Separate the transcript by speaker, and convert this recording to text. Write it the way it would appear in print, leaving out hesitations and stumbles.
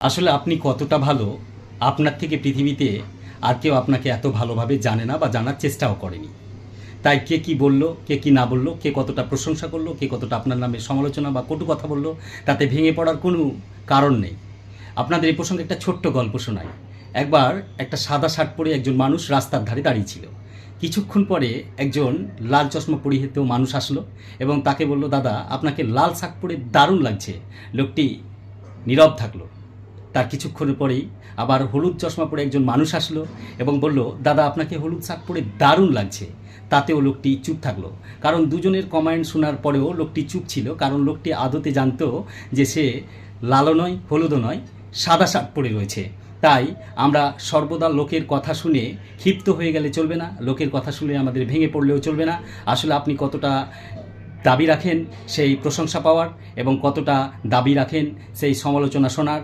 Speaker 1: আসলে আপনি কতটা ভালো, আপনার থেকে পৃথিবীতে আর কেউ আপনাকে এত ভালোভাবে জানে না বা জানার চেষ্টাও করেনি। তাই কে কি বলল, কে কি না বলল, কে কতটা প্রশংসা করলো, কে কতটা আপনার নামে সমালোচনা বা কটু কথা বলল, তাতে ভেঙে পড়ার কোনো কারণ নেই। আপনাদের এই প্রসঙ্গে একটা ছোট্ট গল্প শোনাই। একবার একটা সাদা শার্ট পরে একজন মানুষ রাস্তার ধারে দাঁড়িয়ে ছিল। কিছুক্ষণ পরে একজন লাল চশমা পরিহিত মানুষ আসলো এবং তাকে বলল, দাদা আপনাকে লাল শার্ট পরে দারুণ লাগছে। লোকটি নীরব থাকলো। তার কিছুক্ষণের পরেই আবার হলুদ চশমা পরে একজন মানুষ আসলো এবং বলল, দাদা আপনাকে হলুদ শার্ট পরে দারুণ লাগছে। তাতেও লোকটি চুপ থাকলো। কারণ দুজনের কমেন্ট শোনার পরেও লোকটি চুপ ছিল, কারণ লোকটি আদতে জানতো যে সে লালও নয় হলুদও নয়, সাদা শার্ট পরে রয়েছে। তাই আমরা সর্বদা লোকের কথা শুনে ক্ষিপ্ত হয়ে গেলে চলবে না, লোকের কথা শুনে আমাদের ভেঙে পড়লেও চলবে না। আসলে আপনি কতটা দাবি রাখেন সেই প্রশংসা পাওয়ার এবং কতটা দাবি রাখেন সেই সমালোচনা শোনার।